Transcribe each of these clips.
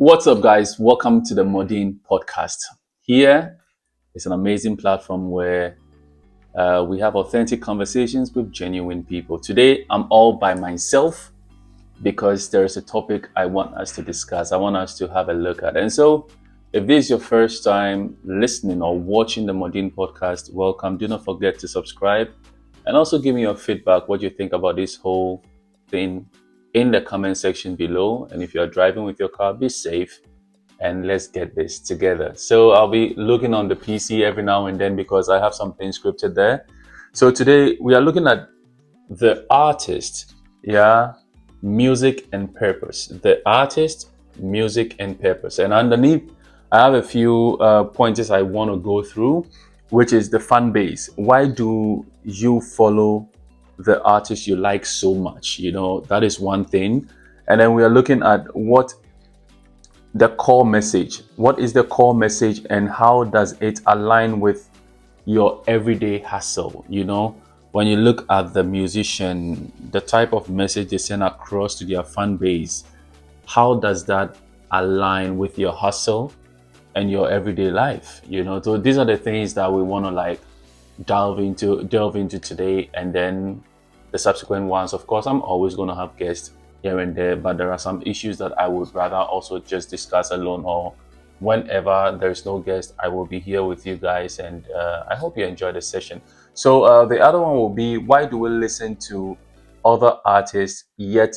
What's up, guys? Welcome to the Mordin podcast. Here is an amazing platform where we have authentic conversations with genuine people. Today, I'm all by myself because there's a topic I want us to discuss. I want us to have a look at. And so, if this is your first time listening or watching the Mordin podcast, welcome. Do not forget to subscribe and also give me your feedback, what you think about this whole thing in the comment section below. And if you're driving with your car, be safe and let's get this together. So I'll be looking on the PC every now and then because I have something scripted there. So today we are looking at the artist, music and purpose. The artist, music and purpose. And underneath, I have a few pointers I want to go through, which is the fan base. Why do you follow the artist you like so much? That is one thing. And then we are looking at what the core message. What is the core message and how does it align with your everyday hustle? When you look at the musician, the type of message they send across to their fan base, how does that align with your hustle and your everyday life? So these are the things that we want to delve into today, and then the subsequent ones. Of course, I'm always going to have guests here and there, but there are some issues that I would rather also just discuss alone, or whenever there's no guest, I will be here with you guys, and I hope you enjoy the session. So the other one will be, why do we listen to other artists yet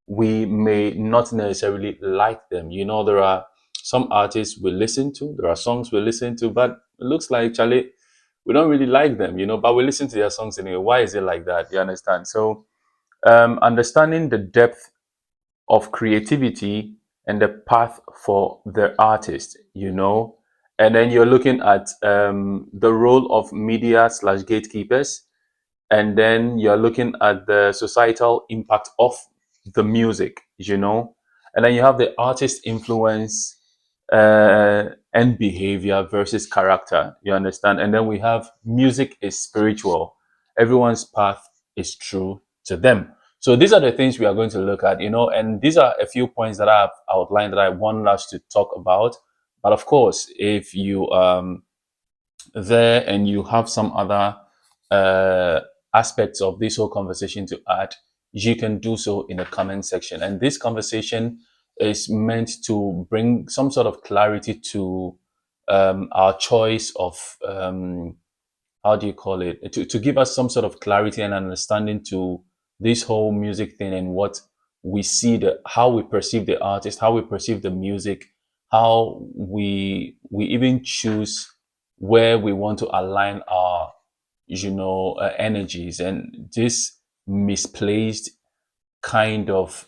we may not necessarily like them? There are some artists we listen to, there are songs we listen to, but it looks like, Charlie, we don't really like them, but we listen to their songs anyway. Why is it like that? You understand? So understanding the depth of creativity and the path for the artist, and then you're looking at the role of media / gatekeepers, and then you're looking at the societal impact of the music, and then you have the artist influence and behavior versus character, you understand? And then we have music is spiritual. Everyone's path is true to them. So these are the things we are going to look at, and these are a few points that I've outlined that I want us to talk about. But of course, if you there and you have some other aspects of this whole conversation to add, you can do so in the comment section. And this conversation is meant to bring some sort of clarity to our choice of how do you call it, to give us some sort of clarity and understanding to this whole music thing, and what we see, how we perceive the artist, how we perceive the music, how we even choose where we want to align our energies, and this misplaced kind of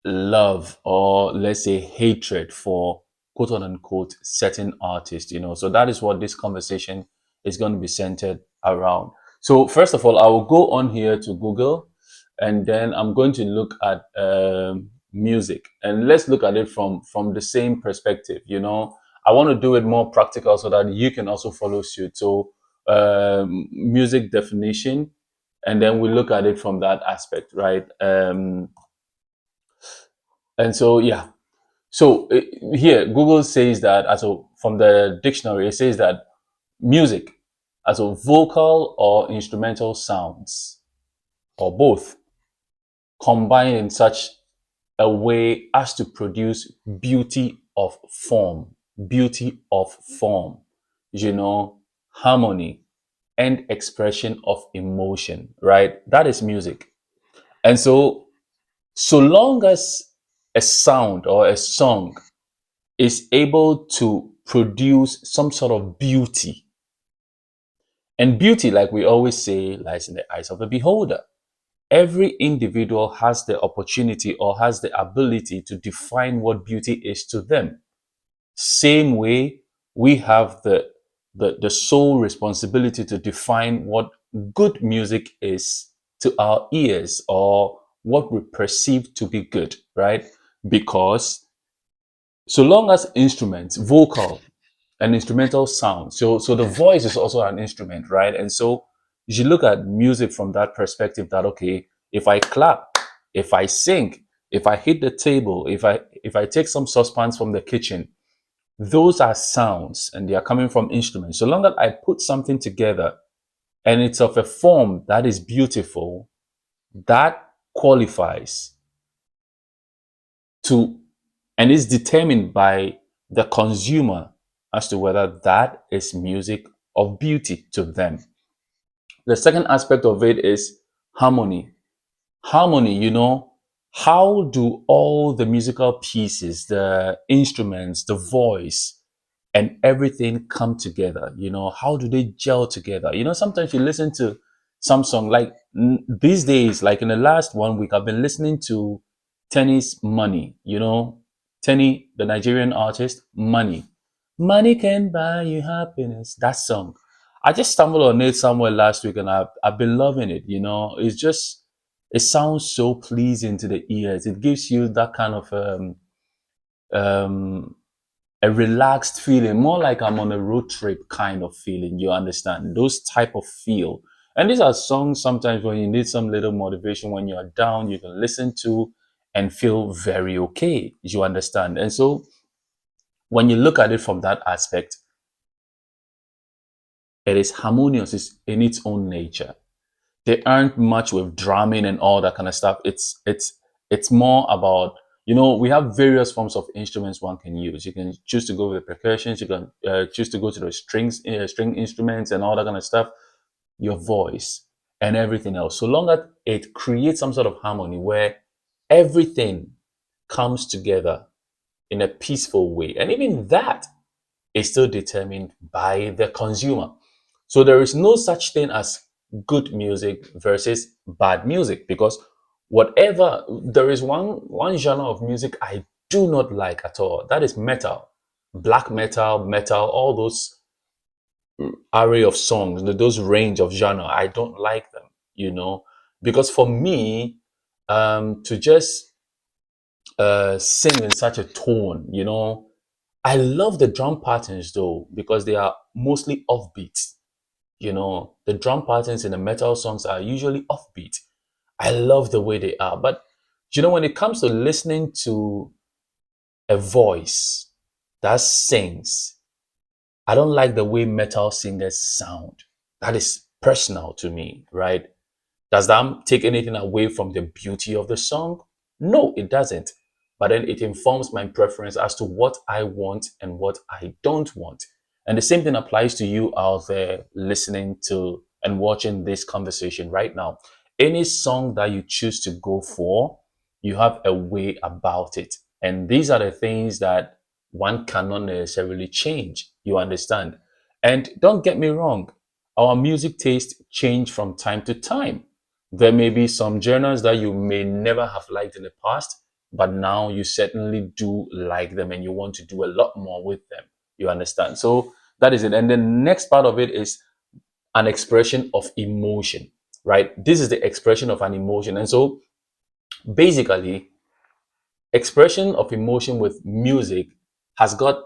love, or let's say hatred, for quote unquote certain artists. So that is what this conversation is going to be centered around. So first of all, I will go on here to Google, and then I'm going to look at music, and let's look at it from the same perspective. I want to do it more practical so that you can also follow suit. So music definition, and then we look at it from that aspect, right? And so, yeah. So here, Google says that, from the dictionary, it says that music as a vocal or instrumental sounds, or both, combined in such a way as to produce beauty of form, harmony and expression of emotion, right? That is music. And so long as a sound or a song is able to produce some sort of beauty, and beauty, like we always say, lies in the eyes of the beholder. Every individual has the opportunity or has the ability to define what beauty is to them. Same way, we have the sole responsibility to define what good music is to our ears, or what we perceive to be good, right? Because so long as instruments, vocal and instrumental sound, so the voice is also an instrument, right? And so you should look at music from that perspective, that okay, if I clap, if I sing, if I hit the table, if I take some saucepans from the kitchen, those are sounds and they are coming from instruments. So long as I put something together and it's of a form that is beautiful, that qualifies to, and is determined by the consumer as to whether that is music of beauty to them. The second aspect of it is harmony. Harmony, how do all the musical pieces, the instruments, the voice, and everything come together? How do they gel together? Sometimes you listen to some song, like these days, like in the last 1 week, I've been listening to Tenny's Money. Tenny, the Nigerian artist, Money. Money can buy you happiness. That song. I just stumbled on it somewhere last week and I've been loving it. It sounds so pleasing to the ears. It gives you that kind of um, a relaxed feeling, more like I'm on a road trip kind of feeling. You understand those type of feel. And these are songs sometimes when you need some little motivation when you're down, you can listen to and feel very okay. You understand? And so when you look at it from that aspect, it is harmonious in its own nature. They aren't much with drumming and all that kind of stuff. It's more about, we have various forms of instruments one can use. You can choose to go with the percussions. You can choose to go to the string instruments and all that kind of stuff. Your voice and everything else. So long as it creates some sort of harmony where everything comes together in a peaceful way, and even that is still determined by the consumer. So there is no such thing as good music versus bad music, because whatever, there is one genre of music I do not like at all. That is metal, black metal, all those array of songs, those range of genre. I don't like them, because for me, to just sing in such a tone, I love the drum patterns though, because they are mostly offbeat. The drum patterns in the metal songs are usually offbeat. I love the way they are. But, when it comes to listening to a voice that sings, I don't like the way metal singers sound. That is personal to me, right? Does that take anything away from the beauty of the song? No, it doesn't. But then it informs my preference as to what I want and what I don't want. And the same thing applies to you out there listening to and watching this conversation right now. Any song that you choose to go for, you have a way about it. And these are the things that one cannot necessarily change. You understand? And don't get me wrong, our music taste change from time to time. There may be some genres that you may never have liked in the past, but now you certainly do like them and you want to do a lot more with them. You understand? So that is it. And the next part of it is an expression of emotion, right? This is the expression of an emotion. And so basically, expression of emotion with music has got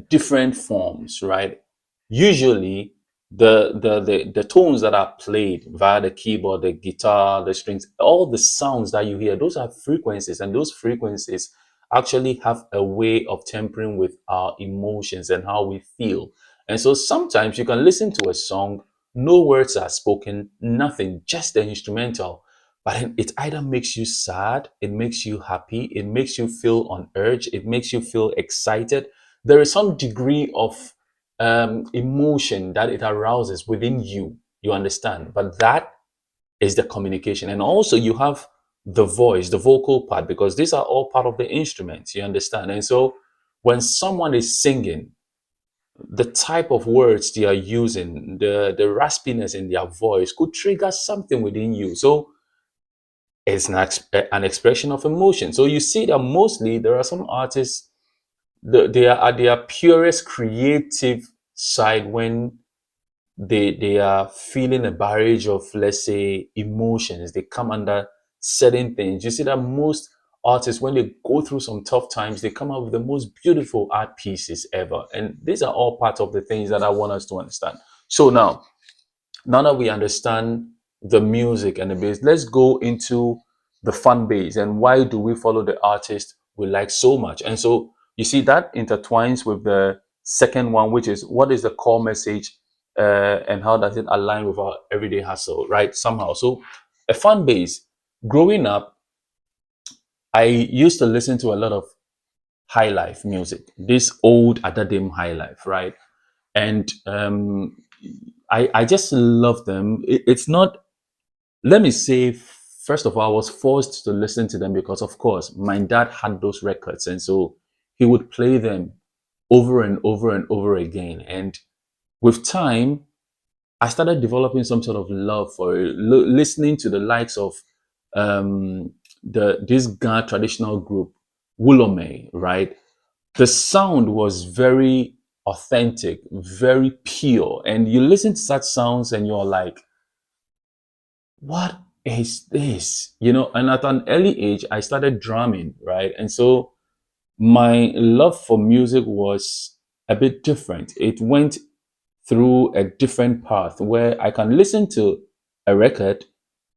different forms, right? Usually, the tones that are played via the keyboard, the guitar, the strings, all the sounds that you hear, those are frequencies, and those frequencies actually have a way of tempering with our emotions and how we feel. And so sometimes you can listen to a song, no words are spoken, nothing, just the instrumental, but then it either makes you sad, it makes you happy, it makes you feel on urge, it makes you feel excited. There is some degree of emotion that it arouses within you. You understand? But that is the communication. And also, you have the voice, the vocal part, because these are all part of the instruments. You understand? And so, when someone is singing, the type of words they are using, the raspiness in their voice could trigger something within you. So, it's an expression of emotion. So you see that mostly there are some artists, they are at their purest creative side when they are feeling a barrage of, let's say, emotions. They come under certain things. You see that most artists, when they go through some tough times, they come up with the most beautiful art pieces ever. And these are all part of the things that I want us to understand. So now that we understand the music and the bass, let's go into the fan base and why do we follow the artist we like so much. And so you see that intertwines with the second one, which is what is the core message, and how does it align with our everyday hustle, right? Somehow. So a fan base. Growing up, I used to listen to a lot of high life music, this old Adadim high life, right? And I just love them. It's not, let me say, first of all, I was forced to listen to them because, of course, my dad had those records. And so he would play them over and over and over again. And with time, I started developing some sort of love for it, listening to the likes of this Ga traditional group, Wulome, right? The sound was very authentic, very pure. And you listen to such sounds and you're like, what is this? You know, and at an early age, I started drumming, right? And so my love for music was a bit different. It went through a different path where I can listen to a record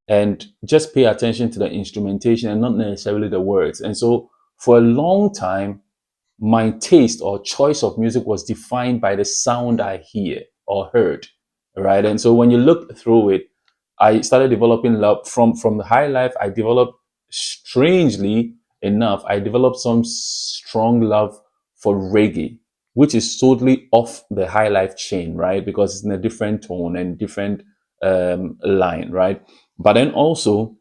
and just pay attention to the instrumentation and not necessarily the words. And so for a long time, my taste or choice of music was defined by the sound I hear or heard, right? And so when you look through it, I started developing love from the high life. I developed, strangely enough, I developed some strong love for reggae, which is totally off the high life chain, right? Because it's in a different tone and different line, right? But then also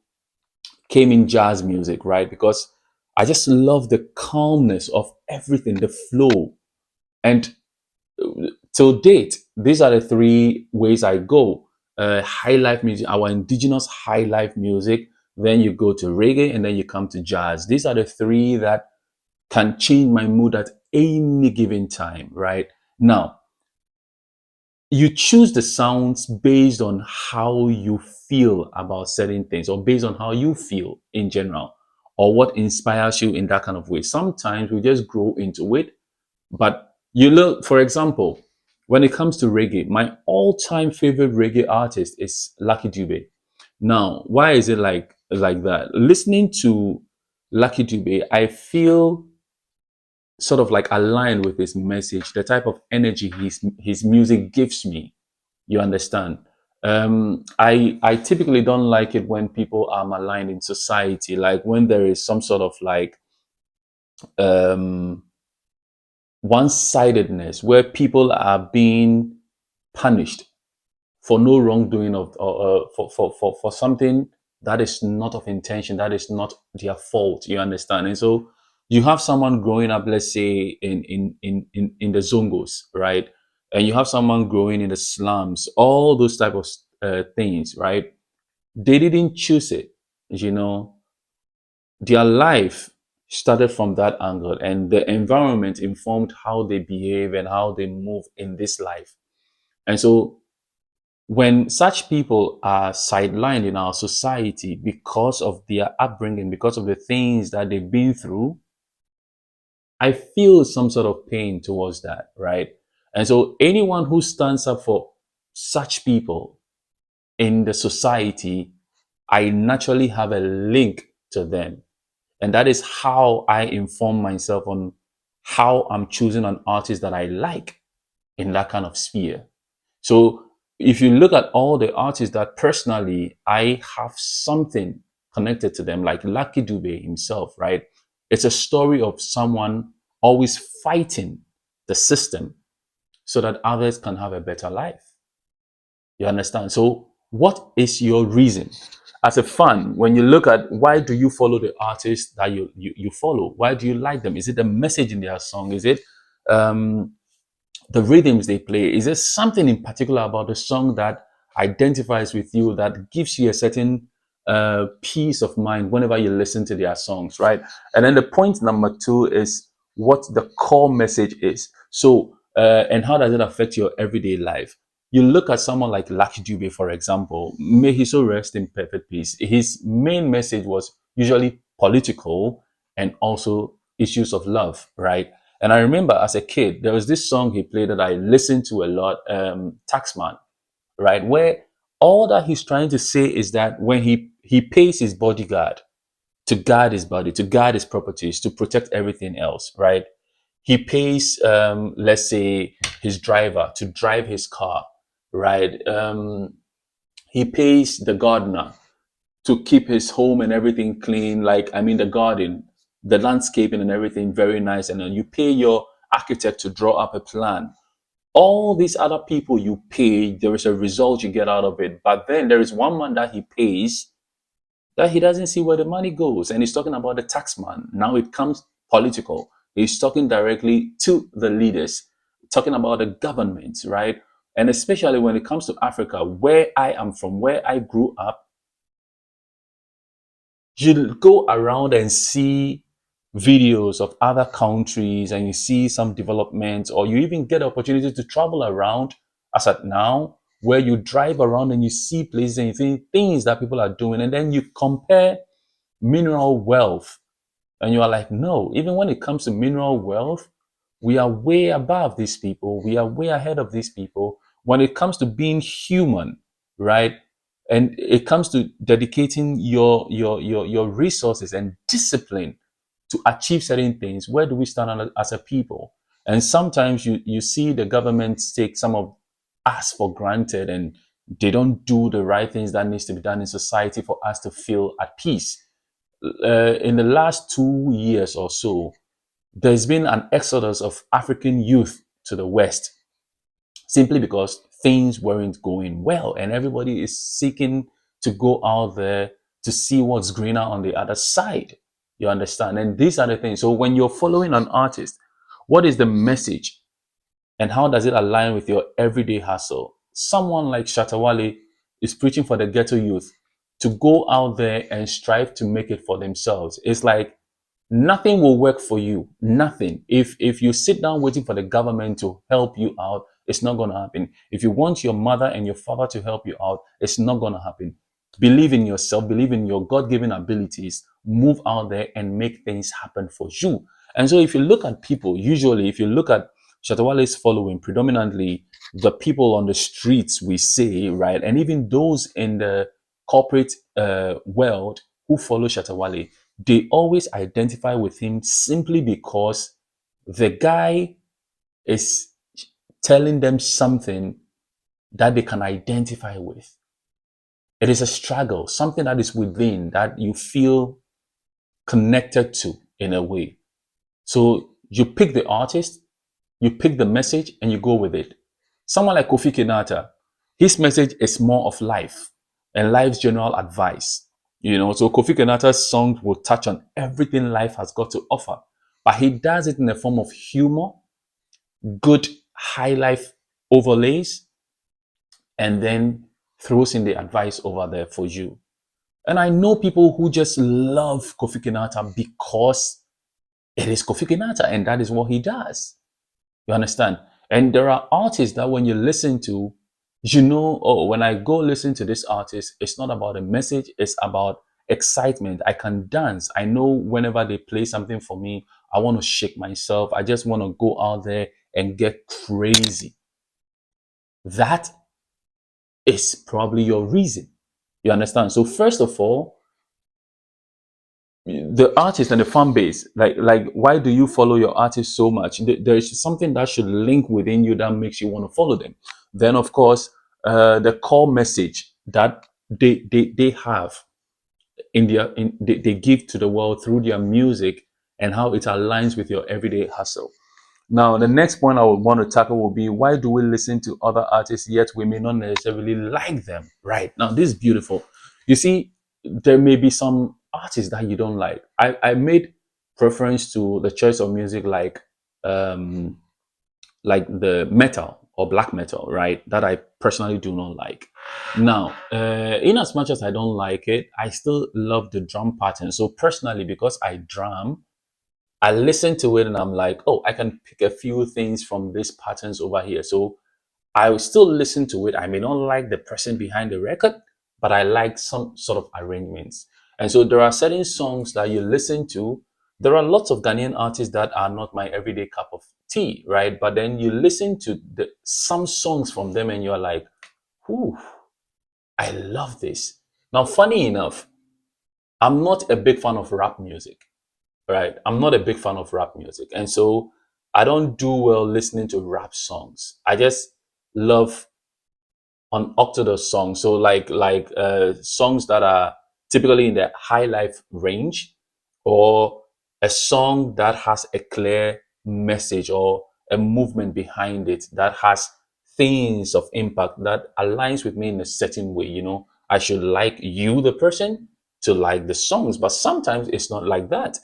came in jazz music, right? Because I just love the calmness of everything, the flow. And till date, these are the three ways I go. High life music, our indigenous high life music, then you go to reggae, and then you come to jazz. These are the three that can change my mood at any given time, right? Now, you choose the sounds based on how you feel about certain things or based on how you feel in general or what inspires you in that kind of way. Sometimes we just grow into it, but you look, for example, when it comes to reggae, my all-time favorite reggae artist is Lucky Dube. Now, why is it like that? Listening to Lucky Dube, I feel sort of like aligned with his message, the type of energy his music gives me. You understand? I typically don't like it when people are maligned in society, like when there is some sort of like um, one-sidedness where people are being punished for no wrongdoing of for something that is not of intention, that is not their fault. You understand? And so you have someone growing up, let's say in the zongos, right? And you have someone growing in the slums, all those type of things, right? They didn't choose it, you know. Their life started from that angle, and the environment informed how they behave and how they move in this life. And so when such people are sidelined in our society because of their upbringing, because of the things that they've been through, I feel some sort of pain towards that, right? And so anyone who stands up for such people in the society, I naturally have a link to them. And that is how I inform myself on how I'm choosing an artist that I like in that kind of sphere. So if you look at all the artists that personally I have something connected to them, like Lucky Dube himself, right? It's a story of someone always fighting the system so that others can have a better life. You understand? So what is your reason? As a fan, when you look at why do you follow the artists that you follow? Why do you like them? Is it the message in their song? Is it um, the rhythms they play? Is there something in particular about the song that identifies with you, that gives you a certain peace of mind whenever you listen to their songs, right? And then the point number two is what the core message is. So, and how does it affect your everyday life? You look at someone like Lucky Dube, for example, may he so rest in perfect peace. His main message was usually political and also issues of love, right? And I remember as a kid, there was this song he played that I listened to a lot, Taxman, right? Where all that he's trying to say is that when he pays his bodyguard, to guard his body, to guard his properties, to protect everything else, right? He pays, let's say, his driver to drive his car, right? He pays the gardener to keep his home and everything clean. Like, I mean, the garden, the landscaping and everything very nice. And then you pay your architect to draw up a plan. All these other people you pay, there is a result you get out of it. But then there is one man that he pays that he doesn't see where the money goes. And he's talking about the tax man. Now it comes political. He's talking directly to the leaders, talking about the government, right? And especially when it comes to Africa, where I am from, where I grew up, you go around and see videos of other countries and you see some developments, or you even get the opportunity to travel around as at now, where you drive around and you see places and you see things that people are doing, and then you compare mineral wealth and you are like, no, even when it comes to mineral wealth, we are way above these people. We are way ahead of these people. When it comes to being human, right? And it comes to dedicating your resources and discipline to achieve certain things, where do we stand as a people? And sometimes you see the government take some of us for granted, and they don't do the right things that needs to be done in society for us to feel at peace. In the last 2 years or so, there's been an exodus of African youth to the West, simply because things weren't going well and everybody is seeking to go out there to see what's greener on the other side. You understand? And these are the things. So when you're following an artist, what is the message and how does it align with your everyday hustle? Someone like Shatawale is preaching for the ghetto youth to go out there and strive to make it for themselves. It's like nothing will work for you. Nothing. If you sit down waiting for the government to help you out, it's not going to happen. If you want your mother and your father to help you out, it's not going to happen. Believe in yourself, believe in your God-given abilities, move out there and make things happen for you. And so if you look at people, usually if you look at Shatawale's following, predominantly the people on the streets, we say, right? And even those in the corporate world who follow Shatawale, they always identify with him simply because the guy is telling them something that they can identify with. It is a struggle, something that is within that you feel connected to in a way. So you pick the artist, you pick the message, and you go with it. Someone like Kofi Kinata, his message is more of life and life's general advice. You know, so Kofi Kinata's songs will touch on everything life has got to offer, but he does it in the form of humor, good high life overlays, and then throws in the advice over there for you. And I know people who just love Kofi Kinata because it is Kofi Kinata and that is what he does. You understand? And there are artists that when you listen to, you know, oh, when I go listen to this artist, it's not about a message, it's about excitement. I can dance. I know whenever they play something for me, I want to shake myself. I just want to go out there and get crazy. That is probably your reason. You understand? So first of all, the artist and the fan base, like why do you follow your artist so much? There is something that should link within you that makes you want to follow them. Then of course, the core message that they have in they give to the world through their music and how it aligns with your everyday hustle. Now, the next point I would want to tackle will be, why do we listen to other artists yet we may not necessarily like them? Right. Now, this is beautiful. You see, there may be some artists that you don't like. I made preference to the choice of music um like the metal or black metal, right? That I personally do not like. Now, in as much as I don't like it, I still love the drum pattern. So personally, because I drum, I listen to it and I'm like, oh, I can pick a few things from these patterns over here. So I will still listen to it. I may not like the person behind the record, but I like some sort of arrangements. And so there are certain songs that you listen to. There are lots of Ghanaian artists that are not my everyday cup of tea, right? But then you listen to some songs from them and you're like, whew, I love this. Now, funny enough, I'm not a big fan of rap music, right? I'm not a big fan of rap music. And so I don't do well listening to rap songs. I just love unorthodox songs. So songs that are typically in the high life range, or a song that has a clear message or a movement behind it that has things of impact that aligns with me in a certain way. I should like you, the person, to like the songs, but sometimes it's not like that.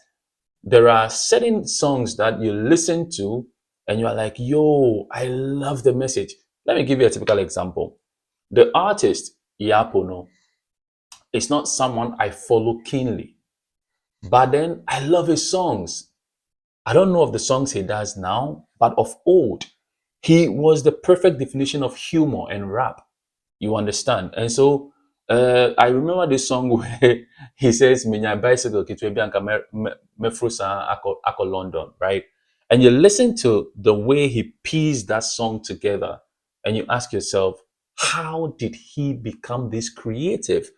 There are certain songs that you listen to and you're like, yo, I love the message. Let me give you a typical example. The artist, Yapono, is not someone I follow keenly, but then I love his songs. I don't know of the songs he does now, but of old, he was the perfect definition of humor and rap. You understand? And so I remember this song where he says, Minya bicycle kitwe bianca mefrusa ako London, right? And you listen to the way he pieced that song together, and you ask yourself, how did he become this creative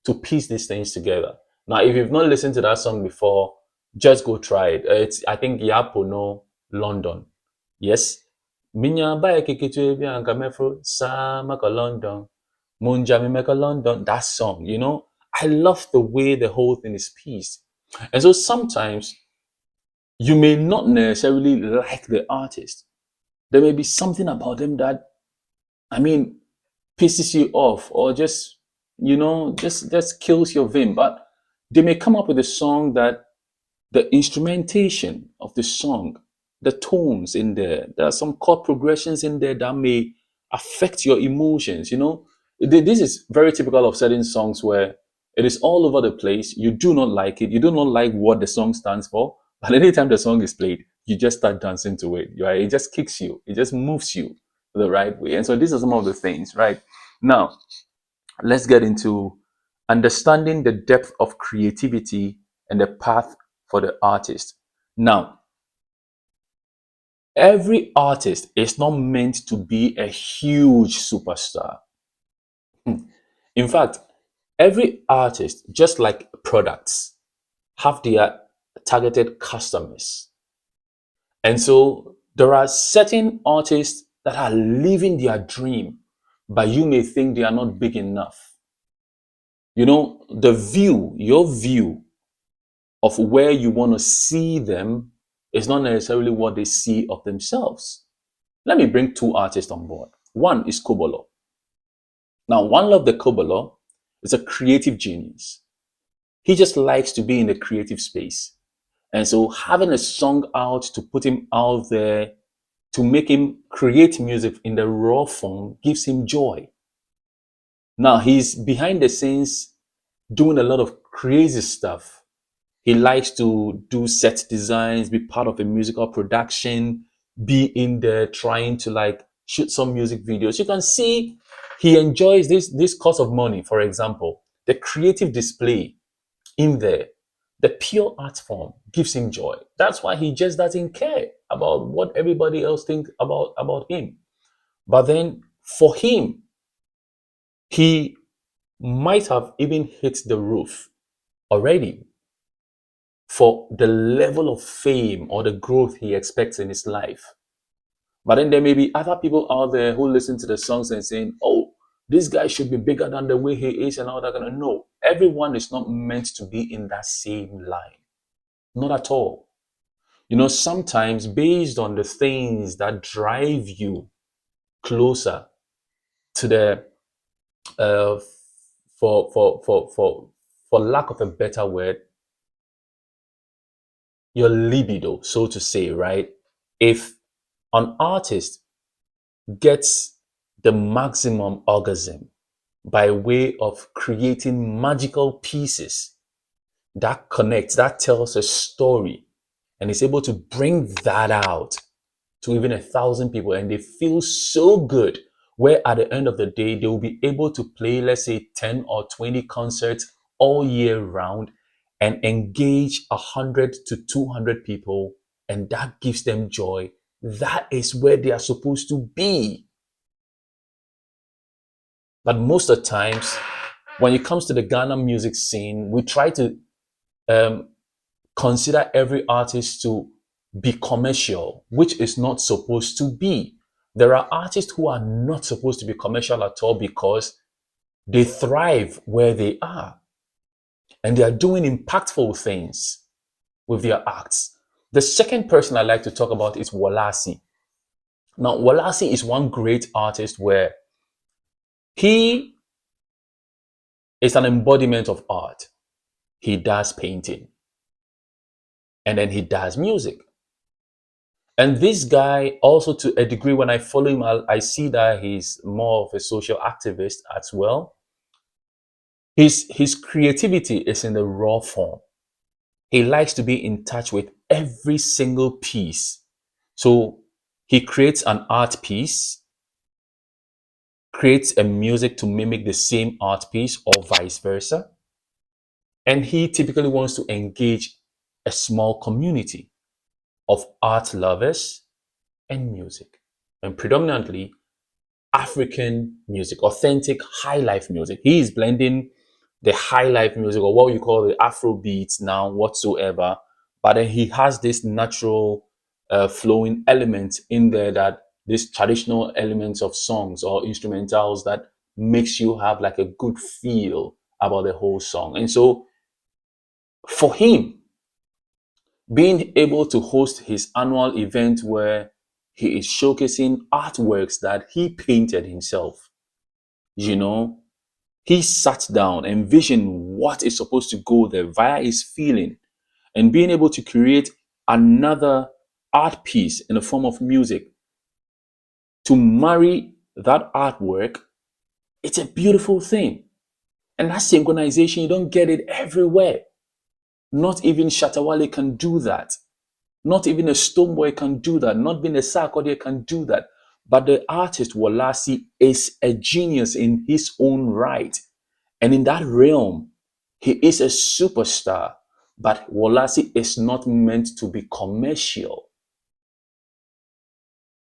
to piece these things together? Now, if you've not listened to that song before, just go try it. It's, I think, Yapono London. Yes. Minya bike kitwe bianca mefru sa mako London. Munjami Meka London, that song, I love the way the whole thing is pieced. And so sometimes you may not necessarily like the artist. There may be something about them that, I mean, pisses you off, or just kills your vein. But they may come up with a song that the instrumentation of the song, the tones in there are some chord progressions in there that may affect your emotions. This is very typical of certain songs where it is all over the place. You do not like it. You do not like what the song stands for. But anytime the song is played, you just start dancing to it. Right? It just kicks you. It just moves you the right way. And so these are some of the things, right? Now, let's get into understanding the depth of creativity and the path for the artist. Now, every artist is not meant to be a huge superstar. In fact, every artist, just like products, have their targeted customers. And so there are certain artists that are living their dream, but you may think they are not big enough. Your view of where you want to see them is not necessarily what they see of themselves. Let me bring two artists on board. One is Kobolo. Now, One Love the Kobolo is a creative genius. He just likes to be in the creative space. And so having a song out to put him out there, to make him create music in the raw form, gives him joy. Now, he's behind the scenes doing a lot of crazy stuff. He likes to do set designs, be part of a musical production, be in there trying to shoot some music videos. You can see he enjoys this cost of money. For example, the creative display in there, the pure art form gives him joy. That's why he just doesn't care about what everybody else thinks about him. But then for him, he might have even hit the roof already for the level of fame or the growth he expects in his life. But then there may be other people out there who listen to the songs and saying, oh, this guy should be bigger than the way he is and all that. No, everyone is not meant to be in that same line. Not at all. Sometimes based on the things that drive you closer to the, for lack of a better word, your libido, so to say, right? If an artist gets the maximum orgasm by way of creating magical pieces that connects, that tells a story, and is able to bring that out to even 1,000 people, and they feel so good, where at the end of the day, they will be able to play, let's say, 10 or 20 concerts all year round and engage 100 to 200 people, and that gives them joy. That is where they are supposed to be. But most of the times, when it comes to the Ghana music scene, we try to um, consider every artist to be commercial, which is not supposed to be. There are artists who are not supposed to be commercial at all because they thrive where they are and they are doing impactful things with their acts. The second person I like to talk about is Walasi. Now, Walasi is one great artist where he is an embodiment of art. He does painting and then he does music. And this guy, also to a degree, when I follow him, I see that he's more of a social activist as well. His creativity is in the raw form. He likes to be in touch with every single piece. So he creates an art piece, creates a music to mimic the same art piece, or vice versa. And he typically wants to engage a small community of art lovers and music. And predominantly African music, authentic high life music. He is blending the high life music, or what you call the Afro beats now, whatsoever. But then he has this natural flowing element in there, that these traditional elements of songs or instrumentals that makes you have like a good feel about the whole song. And so for him, being able to host his annual event where he is showcasing artworks that he painted himself, you know, he sat down, envisioned what is supposed to go there via his feeling, and being able to create another art piece in the form of music to marry that artwork. It's a beautiful thing. And that synchronization, you don't get it everywhere. Not even Shatawale can do that. Not even a Stonebwoy can do that. Not even a Sarkodie can do that. But the artist Walasi is a genius in his own right. And in that realm, he is a superstar. But Walasi is not meant to be commercial.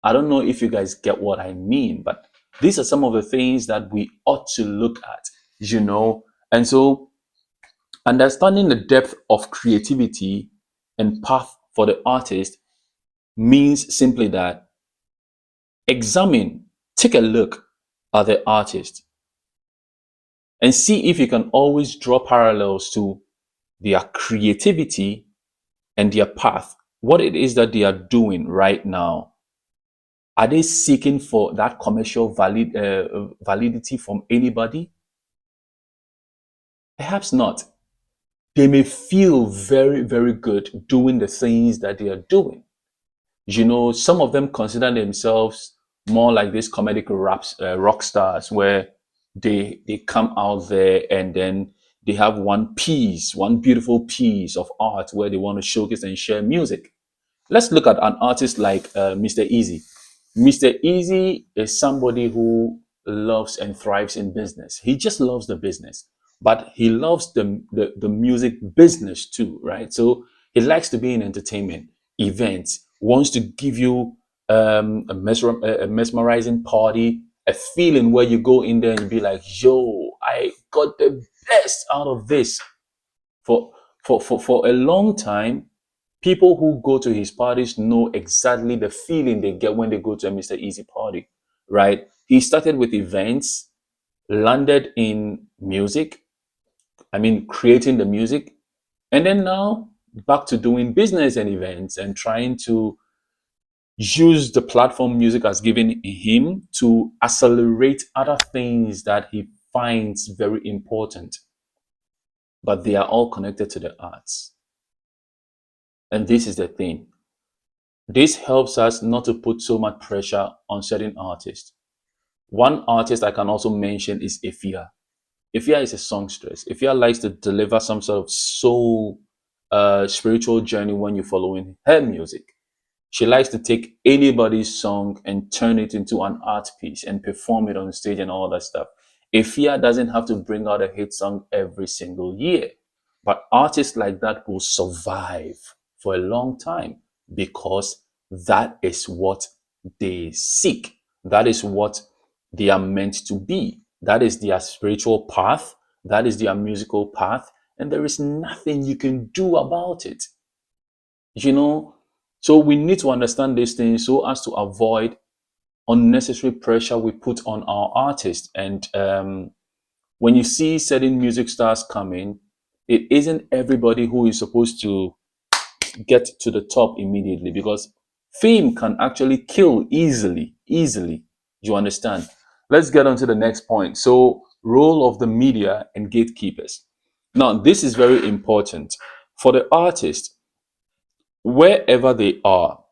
I don't know if you guys get what I mean, but these are some of the things that we ought to look at, you know. And so understanding the depth of creativity and path for the artist means simply that examine, take a look at the artist and see if you can always draw parallels to their creativity and their path, what it is that they are doing right now. Are they seeking for that commercial validity from anybody? Perhaps not. They may feel very, very good doing the things that they are doing. You know, some of them consider themselves more like these comedic rock stars, where they come out there and then they have one beautiful piece of art where they want to showcase and share music. Let's look at an artist like Mr. Easy. Mr. Easy is somebody who loves and thrives in business. He just loves the business, but he loves the music business too, right? So he likes to be in entertainment, events, wants to give you a mesmerizing party, a feeling where you go in there and you be like, yo, I got the best out of this. For, for a long time, people who go to his parties know exactly the feeling they get when they go to a Mr. Easy party, right? He started with events, landed in music, creating the music, and then now back to doing business and events and trying to use the platform music has given him to accelerate other things that he finds very important. But they are all connected to the arts. And this is the thing. This helps us not to put so much pressure on certain artists. One artist I can also mention is Ifia. Ifia is a songstress. Ifia likes to deliver some sort of soul, spiritual journey when you're following her music. She likes to take anybody's song and turn it into an art piece and perform it on stage and all that stuff. Ifia doesn't have to bring out a hit song every single year. But artists like that will survive for a long time because that is what they seek. That is what they are meant to be. That is their spiritual path. That is their musical path. and there is nothing you can do about it. You know, so we need to understand these things so as to avoid unnecessary pressure we put on our artists. And when you see certain music stars coming, it isn't everybody who is supposed to get to the top immediately, because fame can actually kill easily. You understand? Let's get on to the next point. So, role of the media and gatekeepers. Now, this is very important for the artist, wherever they are.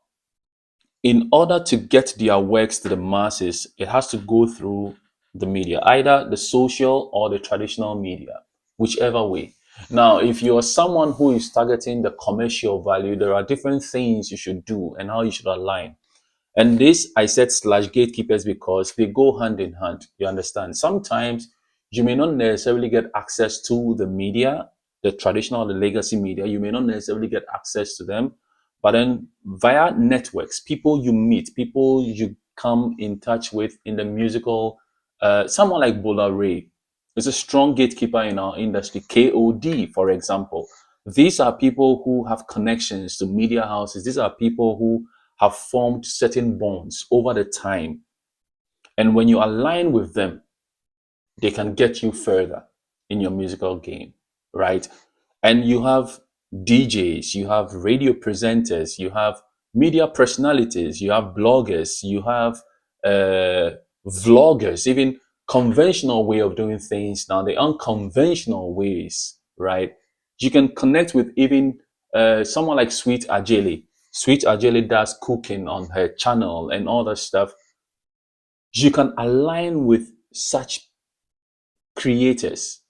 In order to get their works to the masses, it has to go through the media, either the social or the traditional media, whichever way. Now, if you're someone who is targeting the commercial value, there are different things you should do and how you should align. And this, I said slash gatekeepers because they go hand in hand. You understand? Sometimes you may not necessarily get access to the media, the traditional, the legacy media. You may not necessarily get access to them, but then via networks, people you meet, people you come in touch with in the musical, someone like Bola Ray is a strong gatekeeper in our industry. KOD, for example. These are people who have connections to media houses. These are people who have formed certain bonds over the time. And when you align with them, they can get you further in your musical game, right? And you have DJs, you have radio presenters, you have media personalities, you have bloggers, you have vloggers, even conventional way of doing things now, the unconventional ways, right? You can connect with even someone like Sweet Ajeli. Sweet Ajeli does cooking on her channel and all that stuff. You can align with such creators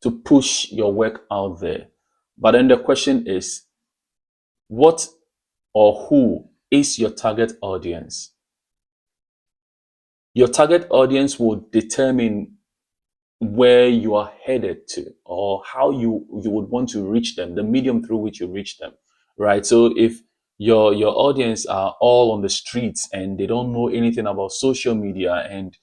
to push your work out there. But then the question is, what or who is your target audience? Your target audience will determine where you are headed to, or how you would want to reach them, the medium through which you reach them, right? So if your audience are all on the streets and they don't know anything about social media, and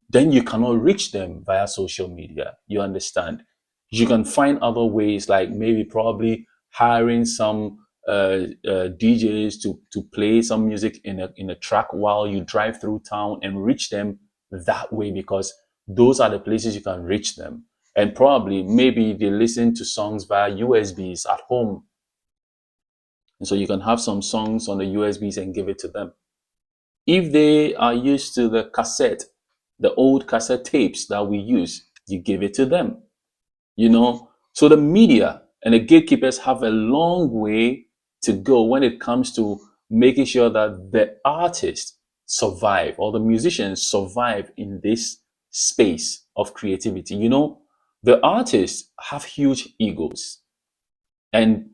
then you cannot reach them via social media. You understand? You can find other ways, like maybe probably hiring some DJs to play some music in a track while you drive through town and reach them that way, because those are the places you can reach them. And probably maybe they listen to songs via USBs at home. And so you can have some songs on the USBs and give it to them. If they are used to the cassette, the old cassette tapes that we use, you give it to them. You know, so the media and the gatekeepers have a long way to go when it comes to making sure that the artists survive, or the musicians survive in this space of creativity. You know, the artists have huge egos, and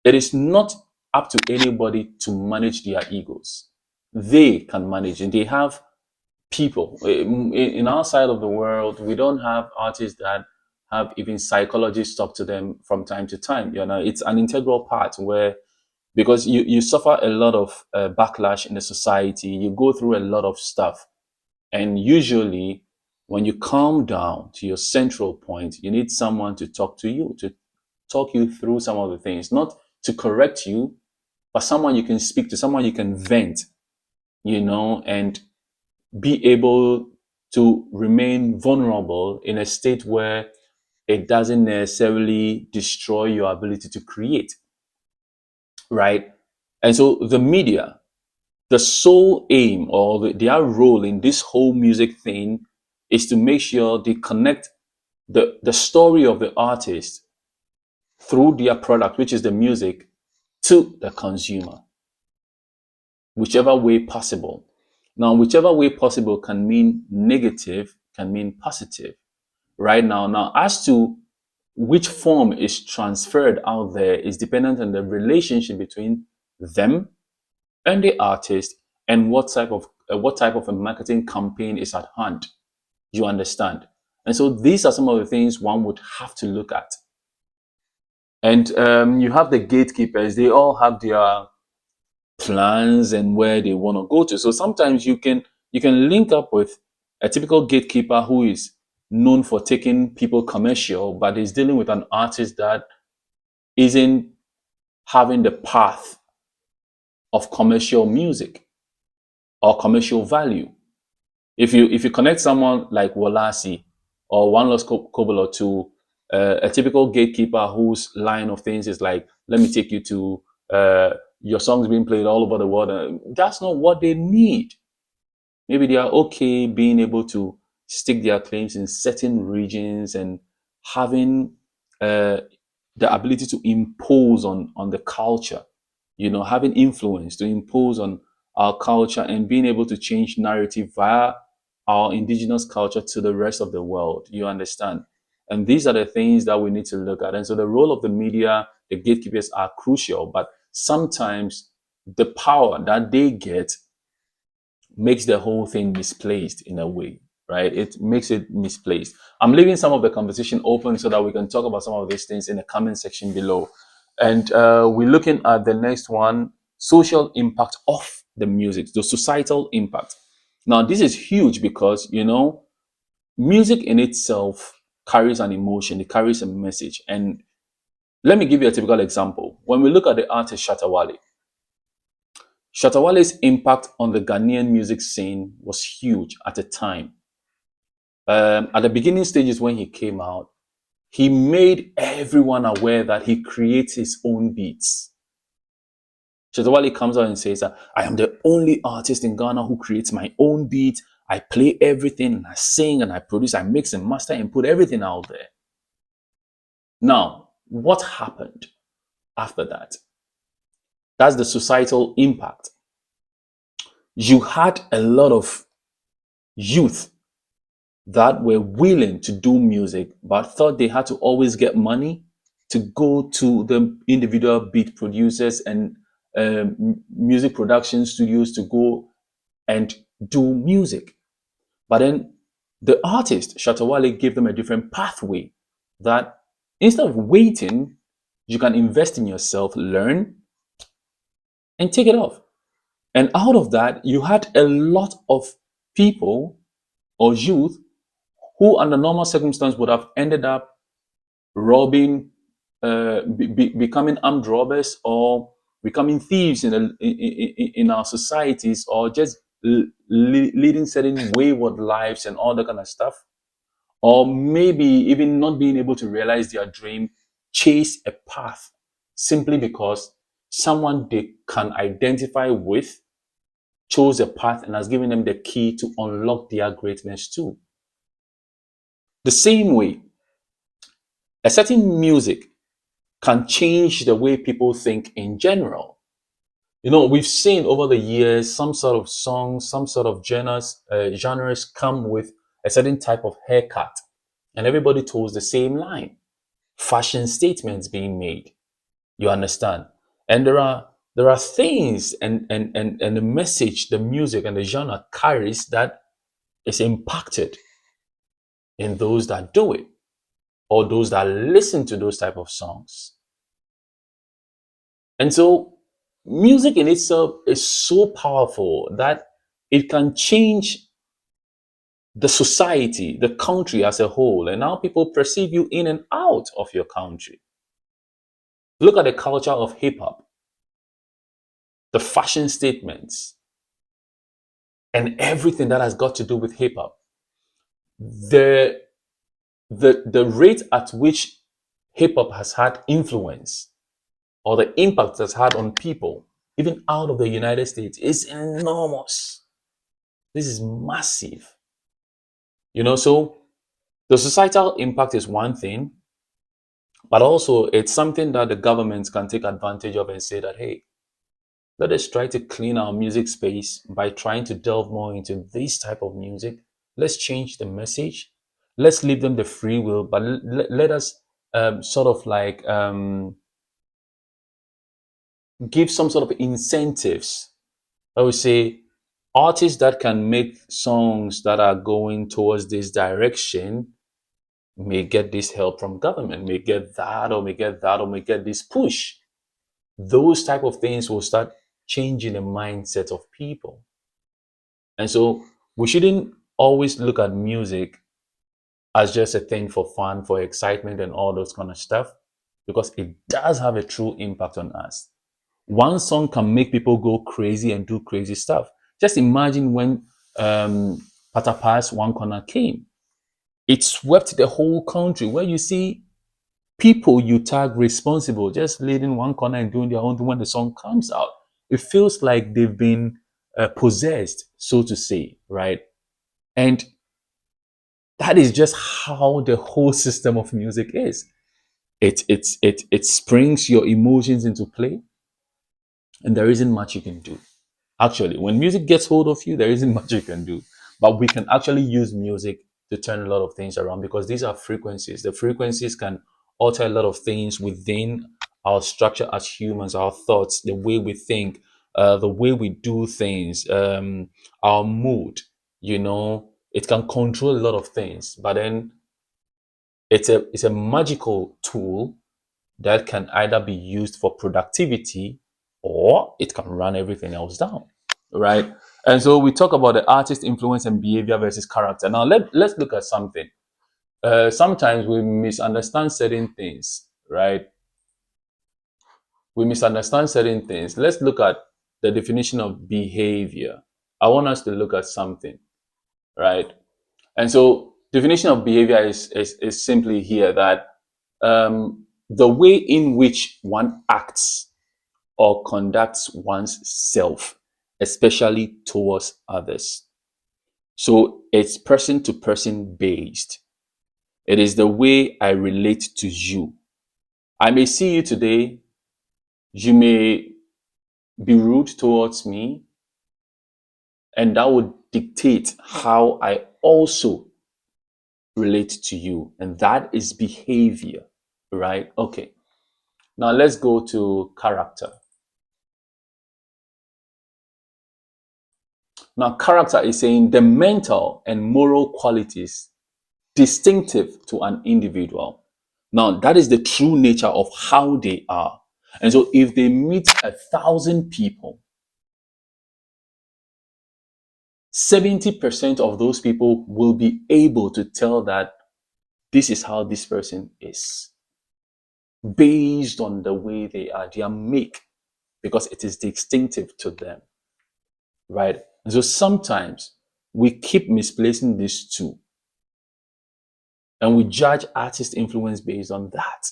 it is not up to anybody to manage their egos. They can manage it. They have people. In our side of the world, we don't have artists that have even psychologists talk to them from time to time. You know, it's an integral part where, because you suffer a lot of backlash in the society, you go through a lot of stuff. And usually, when you calm down to your central point, you need someone to talk to you, to talk you through some of the things, not to correct you, but someone you can speak to, someone you can vent, you know, and be able to remain vulnerable in a state where it doesn't necessarily destroy your ability to create, right? And so the media, the sole aim, or their role in this whole music thing, is to make sure they connect the story of the artist through their product, which is the music, to the consumer, whichever way possible. Now, whichever way possible can mean negative, can mean positive. Right now, as to which form is transferred out there is dependent on the relationship between them and the artist, and what type of a marketing campaign is at hand. You understand? And so these are some of the things one would have to look at. And you have the gatekeepers. They all have their plans and where they want to go to. So sometimes you can link up with a typical gatekeeper who is known for taking people commercial, but is dealing with an artist that isn't having the path of commercial music or commercial value. If you connect someone like Walasi or One Lost Kobolo to a typical gatekeeper whose line of things is like, let me take you to your songs being played all over the world, that's not what they need. Maybe they are okay being able to stick their claims in certain regions and having uh, the ability to impose on the culture, having influence to impose on our culture and being able to change narrative via our indigenous culture to the rest of the world. You understand? And these are the things that we need to look at. And so the role of the media, the gatekeepers are crucial, but sometimes the power that they get makes the whole thing misplaced in a way, right? It makes it misplaced. I'm leaving some of the conversation open so that we can talk about some of these things in the comment section below. And we're looking at the next one, social impact of the music, the societal impact. Now, this is huge because, music in itself carries an emotion, it carries a message. And let me give you a typical example. When we look at the artist Shatawale's impact on the Ghanaian music scene was huge at the time. At the beginning stages when he came out, he made everyone aware that he creates his own beats. Shatawale comes out and says that I am the only artist in Ghana who creates my own beat. I play everything, and I sing, and I produce, I mix and master and put everything out there. Now, what happened after that? That's the societal impact. You had a lot of youth that were willing to do music, but thought they had to always get money to go to the individual beat producers and music production studios to go and do music. But then the artist, Shatawale, gave them a different pathway that instead of waiting, you can invest in yourself, learn, and take it off. And out of that, you had a lot of people or youth who under normal circumstances would have ended up robbing, becoming armed robbers or becoming thieves in our societies, or just leading certain wayward lives and all that kind of stuff, or maybe even not being able to realize their dream, chase a path simply because someone they can identify with chose a path and has given them the key to unlock their greatness too. The same way, a certain music can change the way people think in general. We've seen over the years some sort of songs, some sort of genres come with a certain type of haircut, and everybody toes the same line. Fashion statements being made. You understand? And there are things and the message the music and the genre carries that is impacted in those that do it or those that listen to those type of songs. And so music in itself is so powerful that it can change the society, the country as a whole, and how people perceive you in and out of your country. Look at the culture of hip hop, the fashion statements, and everything that has got to do with hip hop. The, the rate at which hip hop has had influence or the impact it's had on people, even out of the United States, is enormous. This is massive. So the societal impact is one thing, but also it's something that the governments can take advantage of and say that, hey, let us try to clean our music space by trying to delve more into this type of music. Let's change the message. Let's leave them the free will, but let us sort of like give some sort of incentives. I would say artists that can make songs that are going towards this direction may get this help from government, may get that, or may get that, or may get this push. Those type of things will start changing the mindset of people. And so we shouldn't always look at music as just a thing for fun, for excitement, and all those kind of stuff, because it does have a true impact on us. One song can make people go crazy and do crazy stuff. Just imagine when Patapa's One Corner came. It swept the whole country, where you see people you tag responsible just leading one corner and doing their own thing when the song comes out. It feels like they've been possessed, so to say, right? And that is just how the whole system of music is. It springs your emotions into play, and there isn't much you can do. Actually, when music gets hold of you, there isn't much you can do. But we can actually use music to turn a lot of things around, because these are frequencies. The frequencies can alter a lot of things within our structure as humans, our thoughts, the way we think, the way we do things, our mood. It can control a lot of things. But then it's a magical tool that can either be used for productivity, or it can run everything else down, right? And so we talk about the artist influence and behavior versus character. Now let's look at something. Sometimes we misunderstand certain things, right? We misunderstand certain things. Let's look at the definition of behavior. I want us to look at something, right? And so definition of behavior is simply here that the way in which one acts or conducts one's self, especially towards others. So it's person to person based. It is the way I relate to you. I may see you today, you may be rude towards me, and that would dictate how I also relate to you. And that is behavior, right? Okay. Now let's go to character. Now, character is saying the mental and moral qualities distinctive to an individual. Now, that is the true nature of how they are. And so, if they meet 1,000 people, 70% of those people will be able to tell that this is how this person is, based on the way they are, their make, because it is distinctive to them, right? And so, sometimes we keep misplacing these two, and we judge artist influence based on that.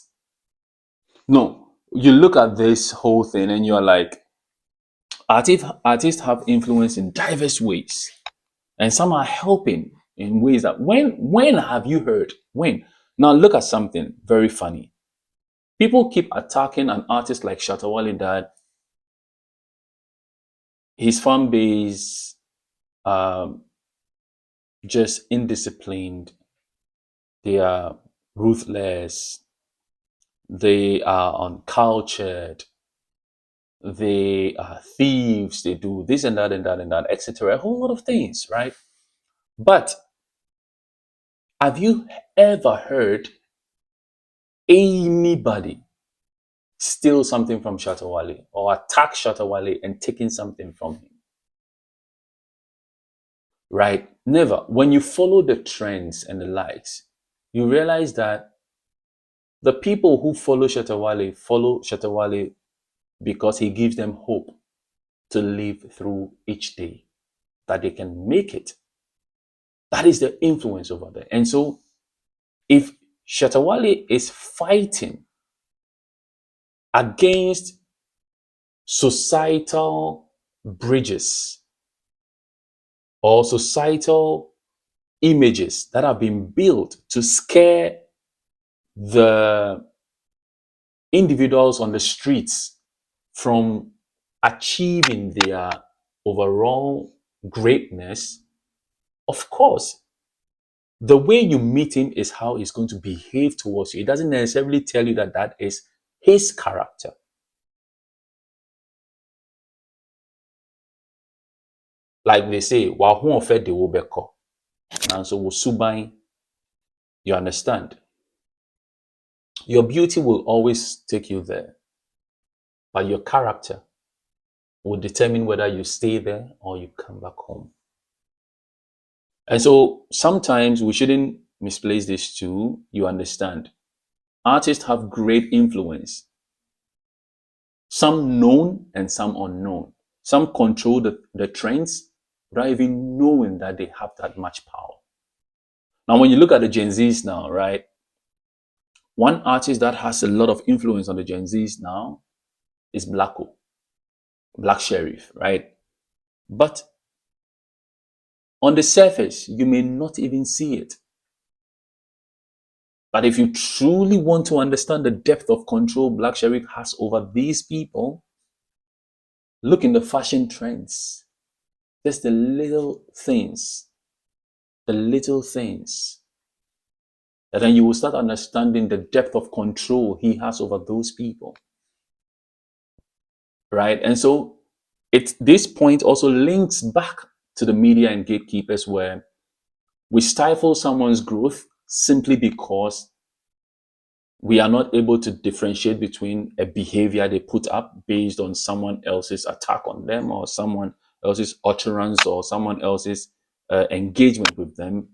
No, you look at this whole thing and you're like, artists have influence in diverse ways, and some are helping in ways that when have you heard? When? Now look at something very funny. People keep attacking an artist like Shatawale that his fan base just indisciplined, they are ruthless, they are uncultured, they are thieves, they do this and that and that and that, etc. A whole lot of things, right? But have you ever heard anybody steal something from Shatawale or attack Shatawale and taking something from him? Right? Never. When you follow the trends and the likes, you realize that the people who follow Shatawale because he gives them hope to live through each day, that they can make it. That is the influence over there. And so if Shatawale is fighting against societal bridges or societal images that have been built to scare the individuals on the streets from achieving their overall greatness, of course, the way you meet him is how he's going to behave towards you. It doesn't necessarily tell you that that is his character. Like they say, "Wahun ofe de wo beko." And so subai, you understand. Your beauty will always take you there, but your character will determine whether you stay there or you come back home. And so sometimes we shouldn't misplace this too, you understand. Artists have great influence, some known and some unknown. Some control the trends without even knowing that they have that much power. Now, when you look at the Gen Zs now, right? One artist that has a lot of influence on the Gen Zs now is Black Sheriff, right? But on the surface, you may not even see it. But if you truly want to understand the depth of control Black Sheriff has over these people, look in the fashion trends. Just the little things. And then you will start understanding the depth of control he has over those people. Right? And so this point also links back to the media and gatekeepers, where we stifle someone's growth simply because we are not able to differentiate between a behavior they put up based on someone else's attack on them, or someone else's utterance, or someone else's engagement with them.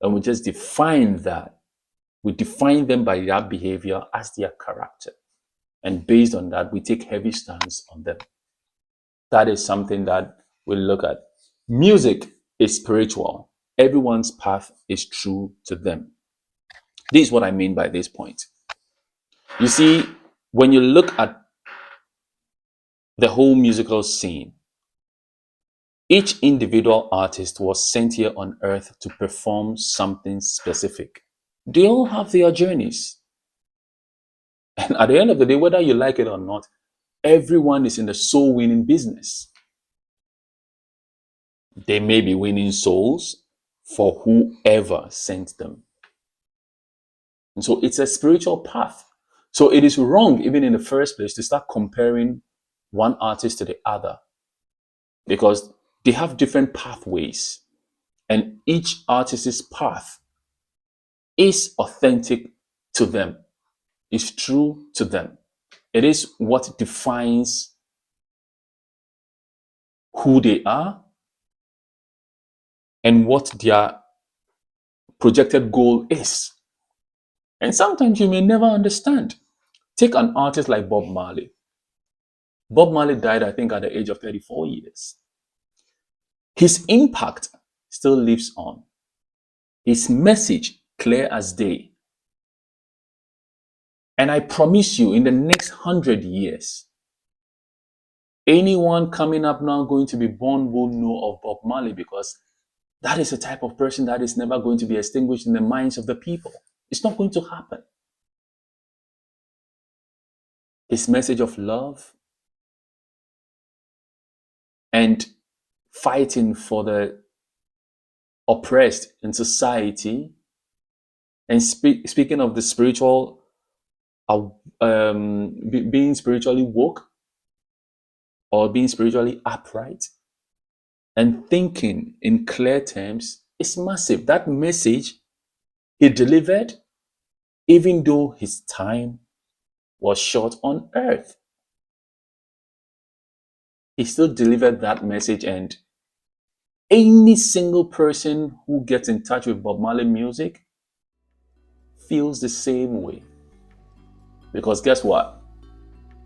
And we just define that. We define them by their behavior as their character. And based on that, we take heavy stance on them. That is something that we look at. Music is spiritual. Everyone's path is true to them. This is what I mean by this point. You see, when you look at the whole musical scene, each individual artist was sent here on earth to perform something specific. They all have their journeys. And at the end of the day, whether you like it or not, everyone is in the soul winning business. They may be winning souls for whoever sent them. And so it's a spiritual path. So it is wrong, even in the first place, to start comparing one artist to the other, because they have different pathways, and each artist's path is authentic to them, is true to them. It is what defines who they are and what their projected goal is. And sometimes you may never understand. Take an artist like Bob Marley. Bob Marley died, I think, at the age of 34 years. His impact still lives on. His message clear as day. And I promise you, in the next 100 years, anyone coming up now going to be born will know of Bob Marley, because that is a type of person that is never going to be extinguished in the minds of the people. It's not going to happen. His message of love and fighting for the oppressed in society, and speaking of the spiritual, being spiritually woke, or being spiritually upright, and thinking in clear terms, is massive. That message he delivered, even though his time was short on earth, he still delivered that message. And any single person who gets in touch with Bob Marley music feels the same way. Because guess what?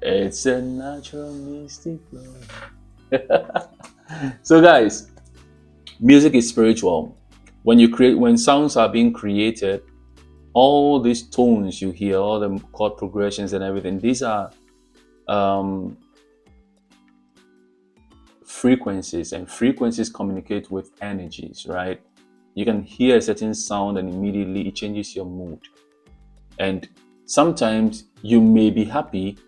It's a natural mystic flow. So guys, music is spiritual. When sounds are being created, all these tones you hear, all the chord progressions and everything, these are frequencies, and frequencies communicate with energies, right? You can hear a certain sound and immediately it changes your mood. And sometimes you may be happy,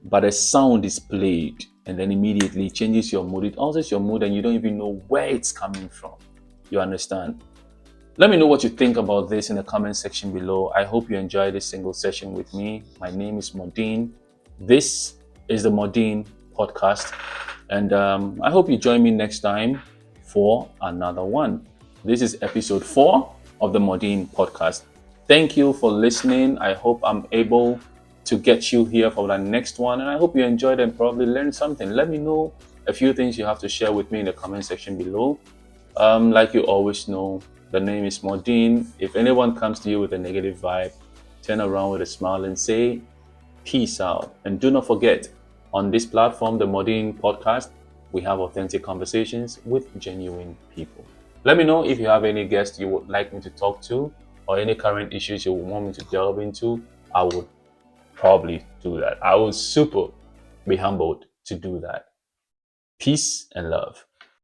but a sound is played and then immediately it changes your mood. It alters your mood and you don't even know where it's coming from. You understand? Let me know what you think about this in the comment section below. I hope you enjoyed this single session with me. My name is Mordin. This is the Mordin podcast. And I hope you join me next time for another one. This is episode 4 of the Mordin podcast. Thank you for listening. I hope I'm able to get you here for the next one. And I hope you enjoyed and probably learned something. Let me know a few things you have to share with me in the comment section below. Like you always know, The name is Mordin. If anyone comes to you with a negative vibe, turn around with a smile and say, peace out. And do not forget, on this platform, the Mordin podcast, we have authentic conversations with genuine people. Let me know if you have any guests you would like me to talk to or any current issues you want me to delve into. I would probably do that. I would super be humbled to do that. Peace and love.